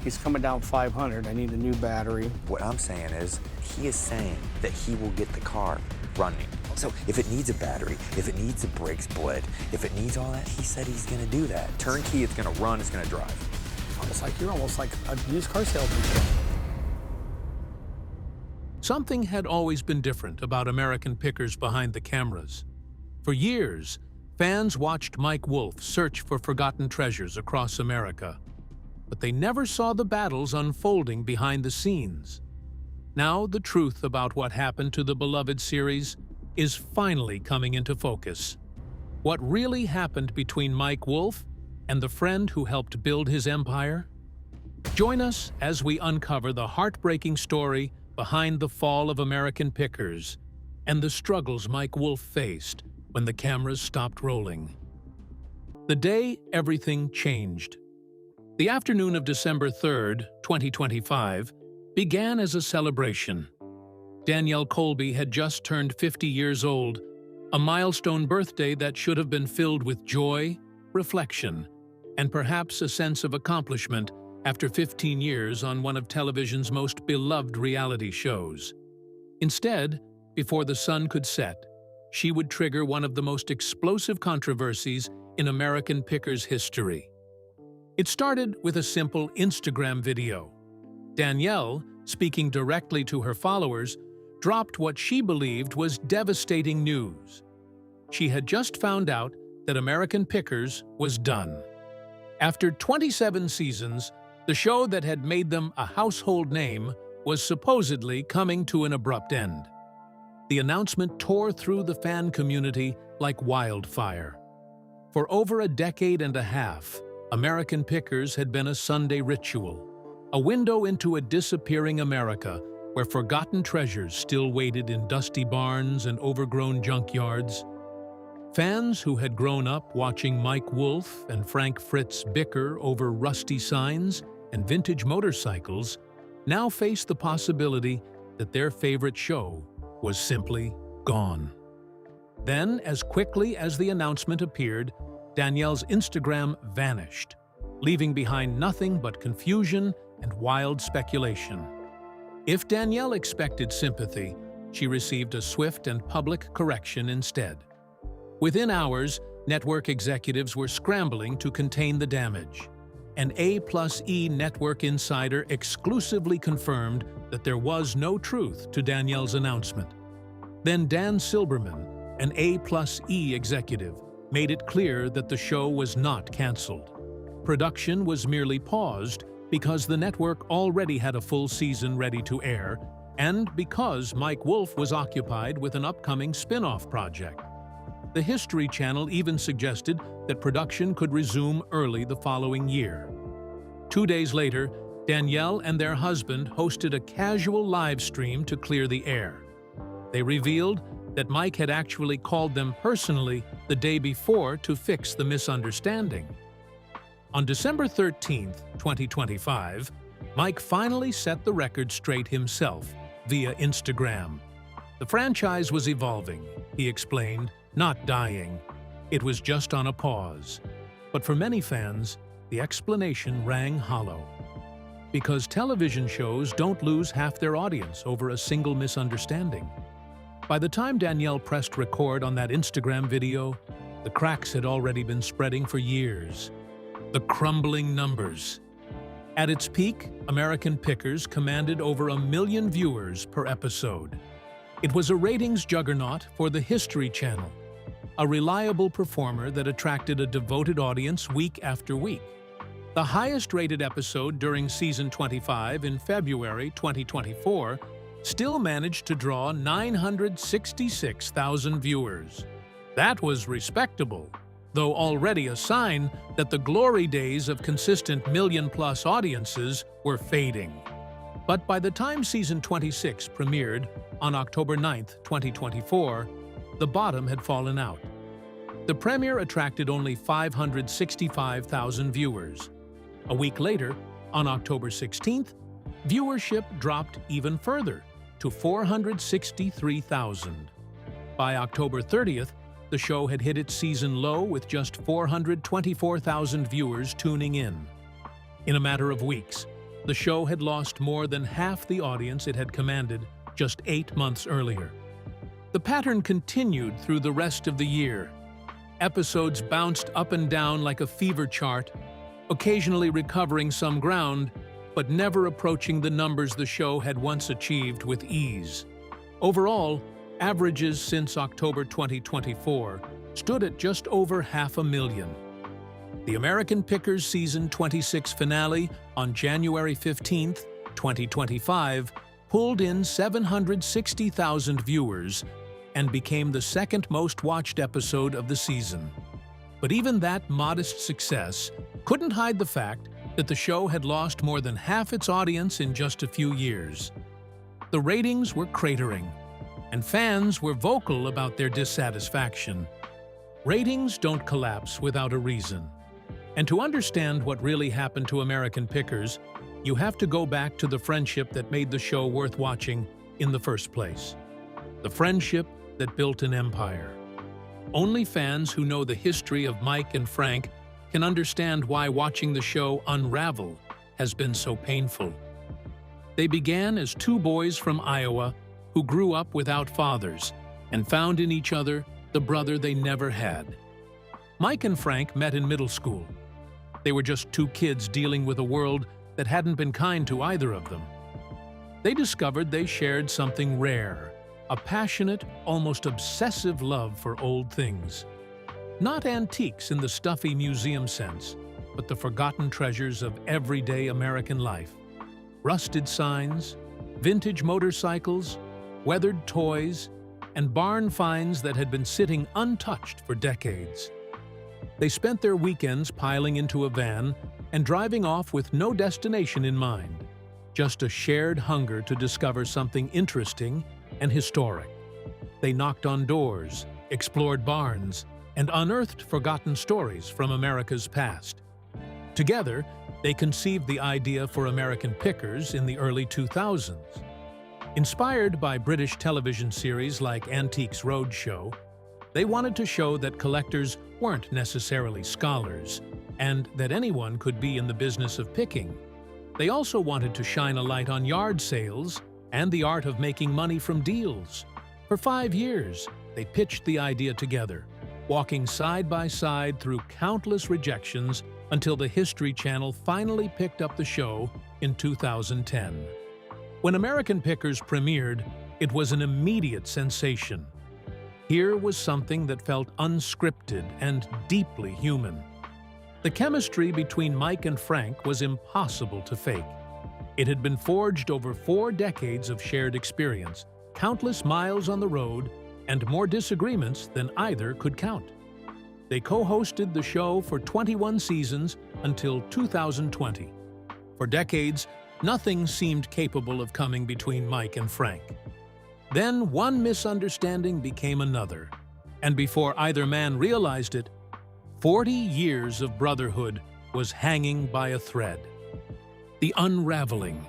He's coming down 500. I need a new battery. What I'm saying is, he is saying that he will get the car running. So if it needs a battery, if it needs the brakes bled, if it needs all that, he said he's gonna do that. Turnkey, it's gonna run, it's gonna drive. You're almost like a used car salesman. Something had always been different about American pickers behind the cameras. For years, fans watched Mike Wolfe search for forgotten treasures across America, but they never saw the battles unfolding behind the scenes. Now, the truth about what happened to the beloved series is finally coming into focus. What really happened between Mike Wolfe and the friend who helped build his empire? Join us as we uncover the heartbreaking story behind the fall of American pickers and the struggles Mike Wolfe faced when the cameras stopped rolling. The day everything changed. The afternoon of December 3rd, 2025, began as a celebration. Danielle Colby had just turned 50 years old, a milestone birthday that should have been filled with joy, reflection, and perhaps a sense of accomplishment after 15 years on one of television's most beloved reality shows. Instead, before the sun could set, she would trigger one of the most explosive controversies in American pickers' history. It started with a simple Instagram video. Danielle, speaking directly to her followers, dropped what she believed was devastating news. She had just found out that American Pickers was done. After 27 seasons, the show that had made them a household name was supposedly coming to an abrupt end. The announcement tore through the fan community like wildfire. For over a decade and a half, American Pickers had been a Sunday ritual, a window into a disappearing America where forgotten treasures still waited in dusty barns and overgrown junkyards. Fans who had grown up watching Mike Wolfe and Frank Fritz bicker over rusty signs and vintage motorcycles now faced the possibility that their favorite show was simply gone. Then, as quickly as the announcement appeared, Danielle's Instagram vanished, leaving behind nothing but confusion and wild speculation. If Danielle expected sympathy, she received a swift and public correction instead. Within hours, network executives were scrambling to contain the damage. An A+E network insider exclusively confirmed that there was no truth to Danielle's announcement. Then Dan Silberman, an A+E executive, made it clear that the show was not canceled. Production was merely paused because the network already had a full season ready to air, and because Mike Wolfe was occupied with an upcoming spin-off project. The History Channel even suggested that production could resume early the following year. 2 days later, Danielle and their husband hosted a casual live stream to clear the air. They revealed that Mike had actually called them personally the day before to fix the misunderstanding. On December 13, 2025, Mike finally set the record straight himself via Instagram. The franchise was evolving, he explained, not dying. It was just on a pause. But for many fans, the explanation rang hollow. Because television shows don't lose half their audience over a single misunderstanding. By the time Danielle pressed record on that Instagram video, the cracks had already been spreading for years. The crumbling numbers. At its peak, American Pickers commanded over 1 million viewers per episode. It was a ratings juggernaut for the History Channel, a reliable performer that attracted a devoted audience week after week. The highest-rated episode during season 25 in February 2024 still managed to draw 966,000 viewers. That was respectable, though already a sign that the glory days of consistent million-plus audiences were fading. But by the time season 26 premiered on October 9, 2024, the bottom had fallen out. The premiere attracted only 565,000 viewers. A week later, on October 16th, viewership dropped even further to 463,000. By October 30th, the show had hit its season low with just 424,000 viewers tuning in. In a matter of weeks, the show had lost more than half the audience it had commanded just 8 months earlier. The pattern continued through the rest of the year. Episodes bounced up and down like a fever chart, occasionally recovering some ground, but never approaching the numbers the show had once achieved with ease. Overall, averages since October 2024 stood at just over 500,000. The American Pickers Season 26 finale on January 15, 2025, pulled in 760,000 viewers and became the second most watched episode of the season. But even that modest success couldn't hide the fact that the show had lost more than half its audience in just a few years. The ratings were cratering, and fans were vocal about their dissatisfaction. Ratings don't collapse without a reason. And to understand what really happened to American Pickers, you have to go back to the friendship that made the show worth watching in the first place. The friendship that built an empire. Only fans who know the history of Mike and Frank can understand why watching the show unravel has been so painful. They began as two boys from Iowa who grew up without fathers and found in each other the brother they never had. Mike and Frank met in middle school. They were just two kids dealing with a world that hadn't been kind to either of them. They discovered they shared something rare, a passionate, almost obsessive love for old things. Not antiques in the stuffy museum sense, but the forgotten treasures of everyday American life. Rusted signs, vintage motorcycles, weathered toys, and barn finds that had been sitting untouched for decades. They spent their weekends piling into a van and driving off with no destination in mind, just a shared hunger to discover something interesting and historic. They knocked on doors, explored barns, and unearthed forgotten stories from America's past. Together, they conceived the idea for American Pickers in the early 2000s. Inspired by British television series like Antiques Roadshow, they wanted to show that collectors weren't necessarily scholars, and that anyone could be in the business of picking. They also wanted to shine a light on yard sales and the art of making money from deals. For 5 years, they pitched the idea together, walking side by side through countless rejections until the History Channel finally picked up the show in 2010. When American Pickers premiered, it was an immediate sensation. Here was something that felt unscripted and deeply human. The chemistry between Mike and Frank was impossible to fake. It had been forged over 4 decades of shared experience, countless miles on the road, and more disagreements than either could count. They co-hosted the show for 21 seasons until 2020. For decades, nothing seemed capable of coming between Mike and Frank. Then one misunderstanding became another, and before either man realized it, 40 years of brotherhood was hanging by a thread. The unraveling.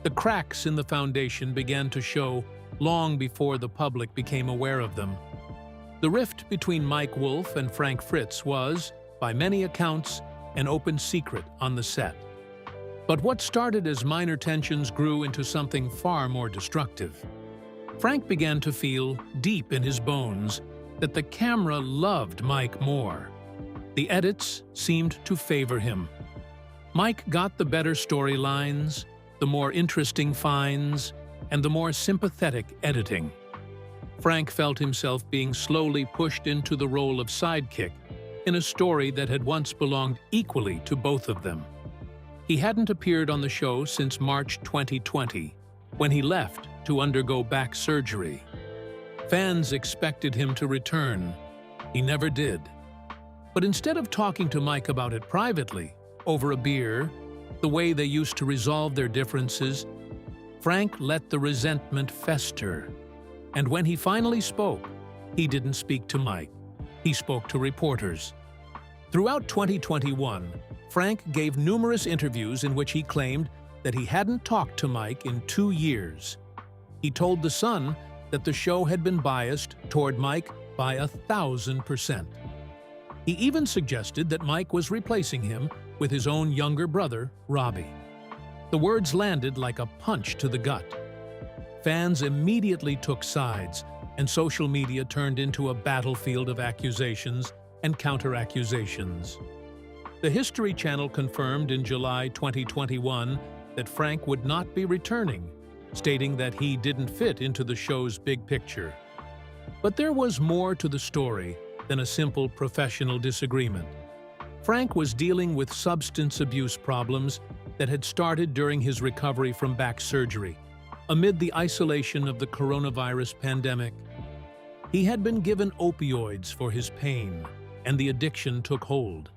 The cracks in the foundation began to show long before the public became aware of them. The rift between Mike Wolfe and Frank Fritz was, by many accounts, an open secret on the set. But what started as minor tensions grew into something far more destructive. Frank began to feel, deep in his bones, that the camera loved Mike more. The edits seemed to favor him. Mike got the better storylines, the more interesting finds, and the more sympathetic editing. Frank felt himself being slowly pushed into the role of sidekick in a story that had once belonged equally to both of them. He hadn't appeared on the show since March 2020, when he left to undergo back surgery. Fans expected him to return. He never did. But instead of talking to Mike about it privately, over a beer, the way they used to resolve their differences, Frank let the resentment fester. And when he finally spoke, he didn't speak to Mike. He spoke to reporters. Throughout 2021, Frank gave numerous interviews in which he claimed that he hadn't talked to Mike in 2 years. He told The Sun that the show had been biased toward Mike by 1,000%. He even suggested that Mike was replacing him with his own younger brother, Robbie. The words landed like a punch to the gut. Fans immediately took sides, and social media turned into a battlefield of accusations and counter-accusations. The History Channel confirmed in July 2021 that Frank would not be returning, stating that he didn't fit into the show's big picture. But there was more to the story than a simple professional disagreement. Frank was dealing with substance abuse problems that had started during his recovery from back surgery, amid the isolation of the coronavirus pandemic. He had been given opioids for his pain, and the addiction took hold.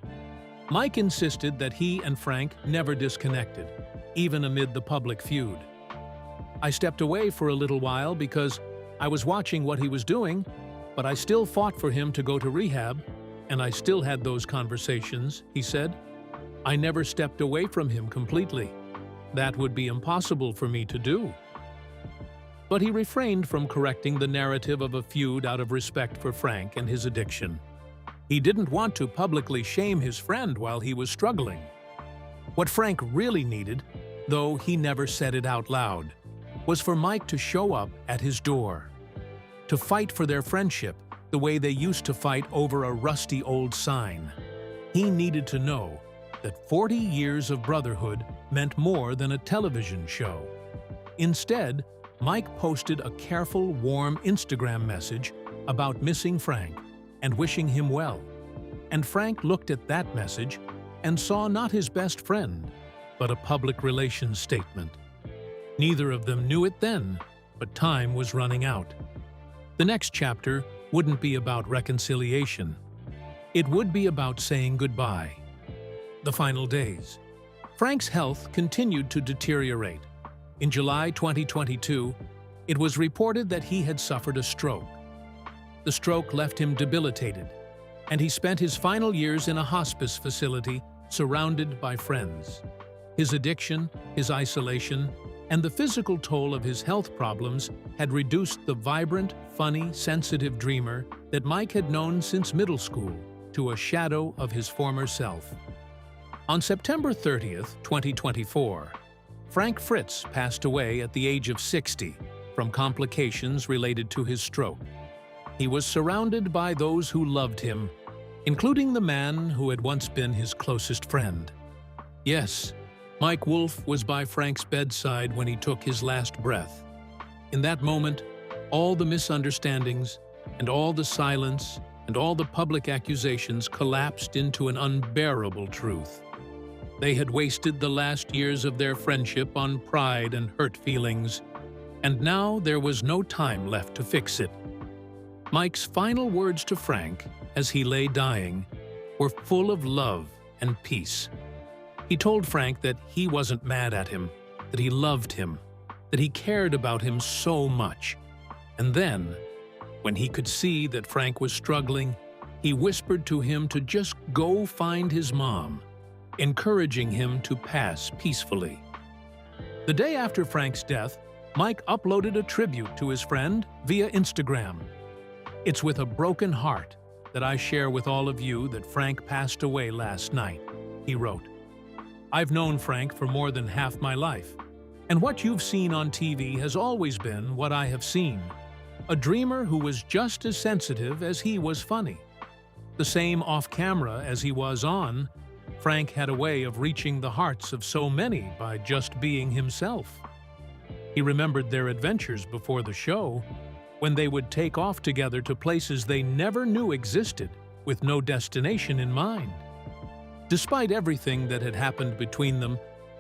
Mike insisted that he and Frank never disconnected, even amid the public feud. "I stepped away for a little while because I was watching what he was doing, but I still fought for him to go to rehab, and I still had those conversations," he said. "I never stepped away from him completely. That would be impossible for me to do." But he refrained from correcting the narrative of a feud out of respect for Frank and his addiction. He didn't want to publicly shame his friend while he was struggling. What Frank really needed, though he never said it out loud, was for Mike to show up at his door, to fight for their friendship the way they used to fight over a rusty old sign. He needed to know that 40 years of brotherhood meant more than a television show. Instead, Mike posted a careful, warm Instagram message about missing Frank and wishing him well. And Frank looked at that message and saw not his best friend, but a public relations statement. Neither of them knew it then, but time was running out. The next chapter wouldn't be about reconciliation. It would be about saying goodbye. The final days. Frank's health continued to deteriorate. In July 2022, it was reported that he had suffered a stroke. The stroke left him debilitated, and he spent his final years in a hospice facility surrounded by friends. His addiction, his isolation, and the physical toll of his health problems had reduced the vibrant, funny, sensitive dreamer that Mike had known since middle school to a shadow of his former self. On September 30th, 2024, Frank Fritz passed away at the age of 60 from complications related to his stroke. He was surrounded by those who loved him, including the man who had once been his closest friend. Yes, Mike Wolfe was by Frank's bedside when he took his last breath. In that moment, all the misunderstandings and all the silence and all the public accusations collapsed into an unbearable truth. They had wasted the last years of their friendship on pride and hurt feelings, and now there was no time left to fix it. Mike's final words to Frank, as he lay dying, were full of love and peace. He told Frank that he wasn't mad at him, that he loved him, that he cared about him so much. And then, when he could see that Frank was struggling, he whispered to him to just go find his mom, encouraging him to pass peacefully. The day after Frank's death, Mike uploaded a tribute to his friend via Instagram. "It's with a broken heart that I share with all of you that Frank passed away last night," he wrote. "I've known Frank for more than half my life, and what you've seen on TV has always been what I have seen. A dreamer who was just as sensitive as he was funny. The same off-camera as he was on, Frank had a way of reaching the hearts of so many by just being himself." He remembered their adventures before the show, when they would take off together to places they never knew existed, with no destination in mind. Despite everything that had happened between them,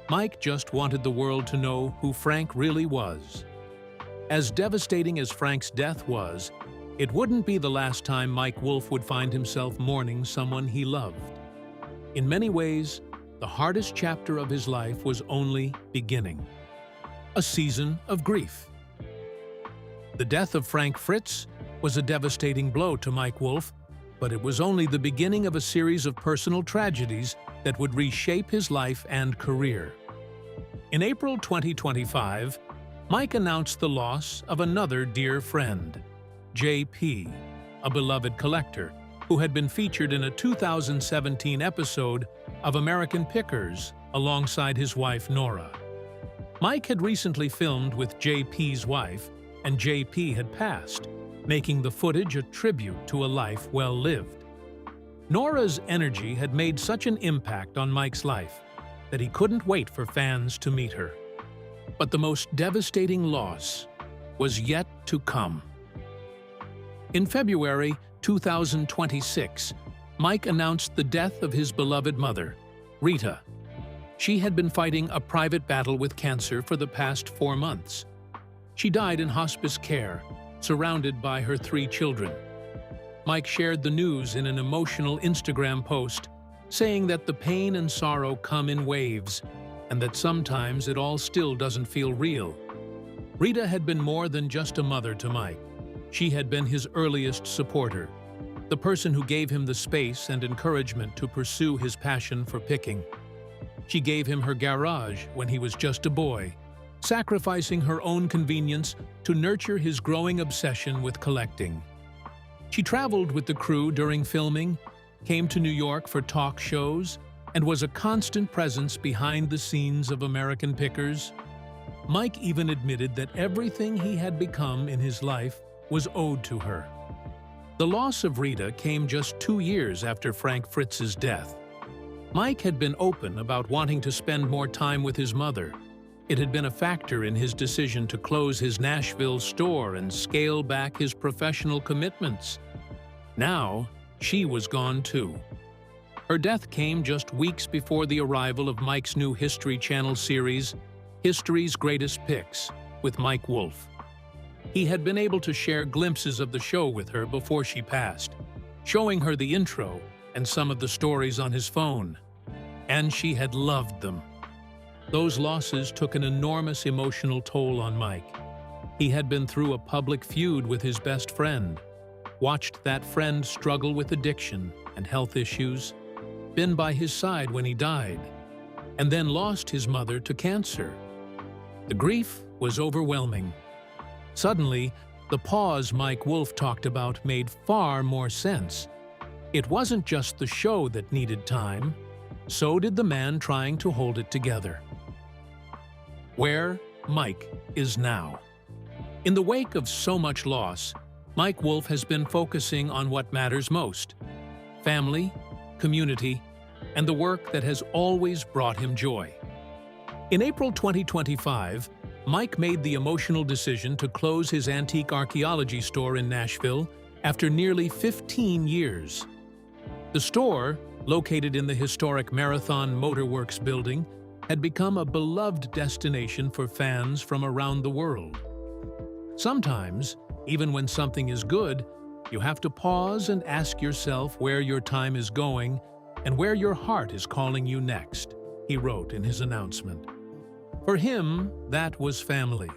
Mike just wanted the world to know who Frank really was. As devastating as Frank's death was, it wouldn't be the last time Mike Wolfe would find himself mourning someone he loved. In many ways, the hardest chapter of his life was only beginning. A season of grief. The death of Frank Fritz was a devastating blow to Mike Wolfe, but it was only the beginning of a series of personal tragedies that would reshape his life and career. In April 2025, Mike announced the loss of another dear friend, JP, a beloved collector, who had been featured in a 2017 episode of American Pickers alongside his wife Nora. Mike had recently filmed with JP's wife, and JP had passed, making the footage a tribute to a life well lived. Nora's energy had made such an impact on Mike's life that he couldn't wait for fans to meet her. But the most devastating loss was yet to come. In February 2026, Mike announced the death of his beloved mother, Rita. She had been fighting a private battle with cancer for the past 4 months. She died in hospice care, surrounded by her 3 children. Mike shared the news in an emotional Instagram post, saying that the pain and sorrow come in waves, and that sometimes it all still doesn't feel real. Rita had been more than just a mother to Mike. She had been his earliest supporter, the person who gave him the space and encouragement to pursue his passion for picking. She gave him her garage when he was just a boy, sacrificing her own convenience to nurture his growing obsession with collecting. She traveled with the crew during filming, came to New York for talk shows, and was a constant presence behind the scenes of American Pickers. Mike even admitted that everything he had become in his life was owed to her. The loss of Rita came just 2 years after Frank Fritz's death. Mike had been open about wanting to spend more time with his mother. It had been a factor in his decision to close his Nashville store and scale back his professional commitments. Now, she was gone too. Her death came just weeks before the arrival of Mike's new History Channel series, History's Greatest Picks, with Mike Wolfe. He had been able to share glimpses of the show with her before she passed, showing her the intro and some of the stories on his phone. And she had loved them. Those losses took an enormous emotional toll on Mike. He had been through a public feud with his best friend, watched that friend struggle with addiction and health issues, been by his side when he died, and then lost his mother to cancer. The grief was overwhelming. Suddenly, the pause Mike Wolfe talked about made far more sense. It wasn't just the show that needed time, so did the man trying to hold it together. Where Mike is now. In the wake of so much loss, Mike Wolfe has been focusing on what matters most: family, community, and the work that has always brought him joy. In April 2025, Mike made the emotional decision to close his antique archaeology store in Nashville after nearly 15 years. The store, located in the historic Marathon Motorworks building, had become a beloved destination for fans from around the world. Sometimes, even when something is good, you have to pause and ask yourself where your time is going and where your heart is calling you next, he wrote in his announcement. For him, that was family.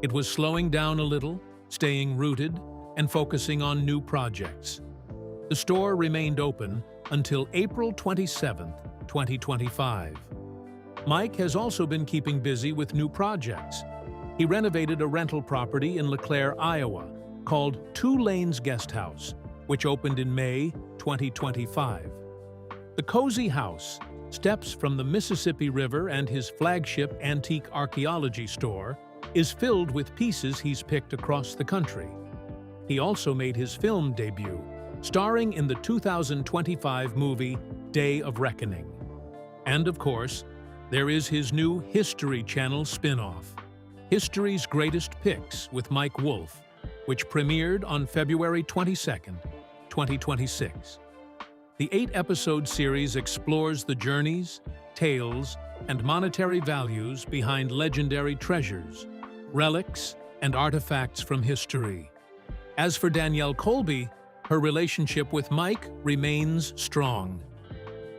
It was slowing down a little, staying rooted, and focusing on new projects. The store remained open until April 27, 2025. Mike has also been keeping busy with new projects. He renovated a rental property in LeClaire, Iowa, called 2 Lanes Guest House, which opened in May 2025. The cozy house, steps from the Mississippi River, and his flagship antique archaeology store, is filled with pieces he's picked across the country. He also made his film debut, starring in the 2025 movie Day of Reckoning. And of course, there is his new History Channel spin-off, History's Greatest Picks with Mike Wolfe, which premiered on February 22, 2026. The 8-episode series explores the journeys, tales, and monetary values behind legendary treasures, relics, and artifacts from history. As for Danielle Colby, her relationship with Mike remains strong.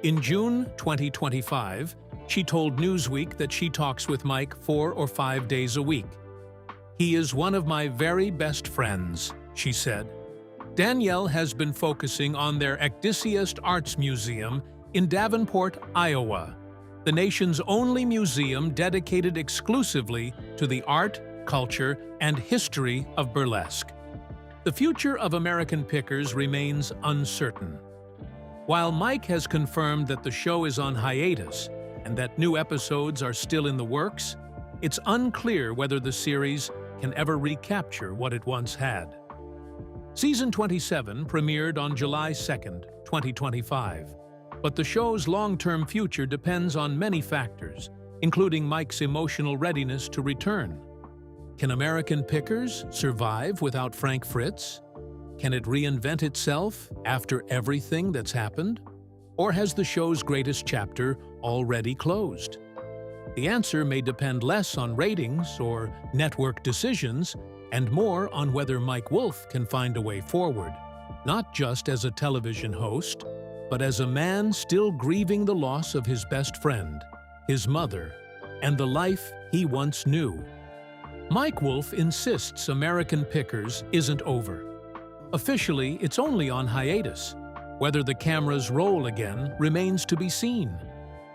In June 2025, she told Newsweek that she talks with Mike 4 or 5 days a week. "He is one of my very best friends," she said. Danielle has been focusing on their Ecdysiast Arts Museum in Davenport, Iowa, the nation's only museum dedicated exclusively to the art, culture, and history of burlesque. The future of American Pickers remains uncertain. While Mike has confirmed that the show is on hiatus and that new episodes are still in the works, it's unclear whether the series can ever recapture what it once had. Season 27 premiered on July 2nd, 2025, but the show's long-term future depends on many factors, including Mike's emotional readiness to return. Can American Pickers survive without Frank Fritz? Can it reinvent itself after everything that's happened? Or has the show's greatest chapter already closed? The answer may depend less on ratings or network decisions and more on whether Mike Wolfe can find a way forward, not just as a television host, but as a man still grieving the loss of his best friend, his mother, and the life he once knew. Mike Wolfe insists American Pickers isn't over. Officially, it's only on hiatus. Whether the cameras roll again remains to be seen.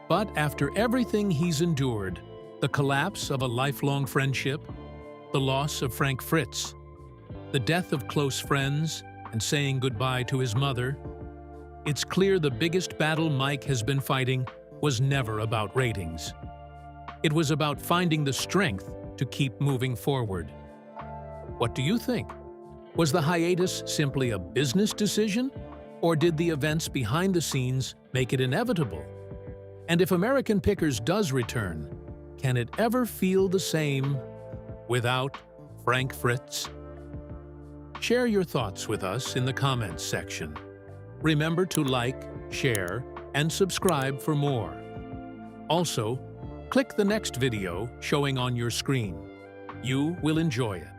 But after everything he's endured, the collapse of a lifelong friendship, the loss of Frank Fritz, the death of close friends, and saying goodbye to his mother, it's clear the biggest battle Mike has been fighting was never about ratings. It was about finding the strength to keep moving forward. What do you think? Was the hiatus simply a business decision, or did the events behind the scenes make it inevitable? And if American Pickers does return, can it ever feel the same without Frank Fritz? Share your thoughts with us in the comments section. Remember to like, share, and subscribe for more. Also, click the next video showing on your screen. You will enjoy it.